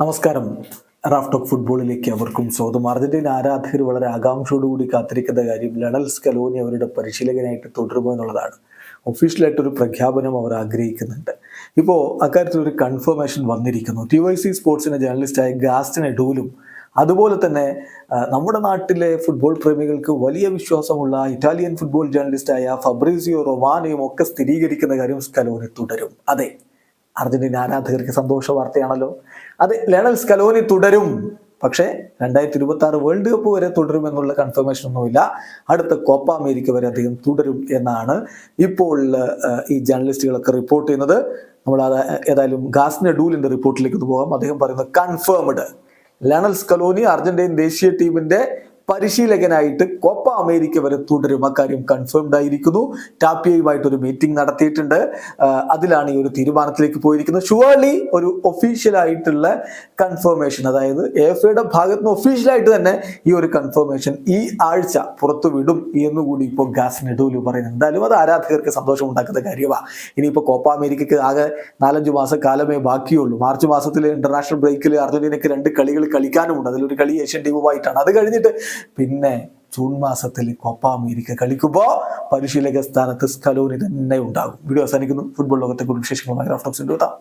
നമസ്കാരം. Raf talk ഫുട്ബോളിലേക്ക് അവർക്കും സ്വാഗതം. അർജന്റീന ആരാധകർ വളരെ ആകാംക്ഷയോടുകൂടി കാത്തിരിക്കുന്ന കാര്യം ലയണൽ സ്കലോനി അവരുടെ പരിശീലകനായിട്ട് തുടരുമോ എന്നുള്ളതാണ്. ഒഫീഷ്യലായിട്ടൊരു പ്രഖ്യാപനം അവർ ആഗ്രഹിക്കുന്നുണ്ട്. ഇപ്പോൾ അക്കാര്യത്തിൽ ഒരു കൺഫർമേഷൻ വന്നിരിക്കുന്നു. TYC സ്പോർട്സിൻ്റെ ജേർണലിസ്റ്റായ ഗാസ്റ്റിൻ എഡൂലും അതുപോലെ തന്നെ നമ്മുടെ നാട്ടിലെ ഫുട്ബോൾ പ്രേമികൾക്ക് വലിയ വിശ്വാസമുള്ള ഇറ്റാലിയൻ ഫുട്ബോൾ ജേർണലിസ്റ്റായ ഫബ്രീസിയോ റൊമാനയും ഒക്കെ സ്ഥിരീകരിക്കുന്ന കാര്യം സ്കലോനി തുടരും. അതെ, അർജന്റീന ആരാധകർക്ക് സന്തോഷ വാർത്തയാണല്ലോ. അത് ലയണൽ സ്കലോനി തുടരും. പക്ഷേ 2026 വേൾഡ് കപ്പ് വരെ തുടരുമെന്നുള്ള കൺഫർമേഷൻ ഒന്നുമില്ല. അടുത്ത കോപ്പ അമേരിക്ക വരെ അദ്ദേഹം തുടരും എന്നാണ് ഇപ്പോൾ ഈ ജേർണലിസ്റ്റുകളൊക്കെ റിപ്പോർട്ട് ചെയ്യുന്നത്. നമ്മൾ ഏതായാലും ഗാസ്റ്റിൻ എഡൂലിന്റെ റിപ്പോർട്ടിലേക്ക് പോകാം. അദ്ദേഹം പറയുന്നത് കൺഫേംഡ് ലയണൽ സ്കലോനി അർജന്റീൻ ദേശീയ ടീമിന്റെ പരിശീലകനായിട്ട് കോപ്പ അമേരിക്ക വരെ തുടരും. അക്കാര്യം കൺഫേംഡ് ആയിരിക്കുന്നു. ടാപ്പിയയുമായിട്ടൊരു മീറ്റിംഗ് നടത്തിയിട്ടുണ്ട്. അതിലാണ് ഈ ഒരു തീരുമാനത്തിലേക്ക് പോയിരിക്കുന്നത്. ഷുവർലി ഒരു ഒഫീഷ്യലായിട്ടുള്ള കൺഫർമേഷൻ, അതായത് AFAയുടെ ഭാഗത്ത് നിന്ന് ഒഫീഷ്യലായിട്ട് തന്നെ ഈ ഒരു കൺഫർമേഷൻ ഈ ആഴ്ച പുറത്തുവിടും എന്നുകൂടി ഇപ്പോൾ ഗാസ്റ്റിൻ എഡൂല് പറയുന്നത്. എന്തായാലും അത് ആരാധകർക്ക് സന്തോഷം ഉണ്ടാക്കുന്ന കാര്യമാണ്. ഇനിയിപ്പോൾ കോപ്പ അമേരിക്കക്ക് ആകെ 4-5 മാസം കാലമേ ബാക്കിയുള്ളൂ. മാർച്ച് മാസത്തിലെ ഇന്റർനാഷണൽ ബ്രേക്കിൽ അർജന്റീനയ്ക്ക് 2 കളികൾ കളിക്കാനുമുണ്ട്. അതിലൊരു കളി ഏഷ്യൻ ടീമുമായിട്ടാണ്. അത് കഴിഞ്ഞിട്ട് പിന്നെ ജൂൺ മാസത്തിൽ കോപ്പ അമേരിക്ക കളിക്കുമ്പോൾ പരിശീലക സ്ഥാനത്ത് സ്കലോനി തന്നെ ഉണ്ടാകും. വീഡിയോ അവസാനിക്കുന്നു. ഫുട്ബോൾ ലോകത്തെ കുറിച്ച് വിശേഷങ്ങളുമായി റാഫ് ടോക്സിൽ എത്താം.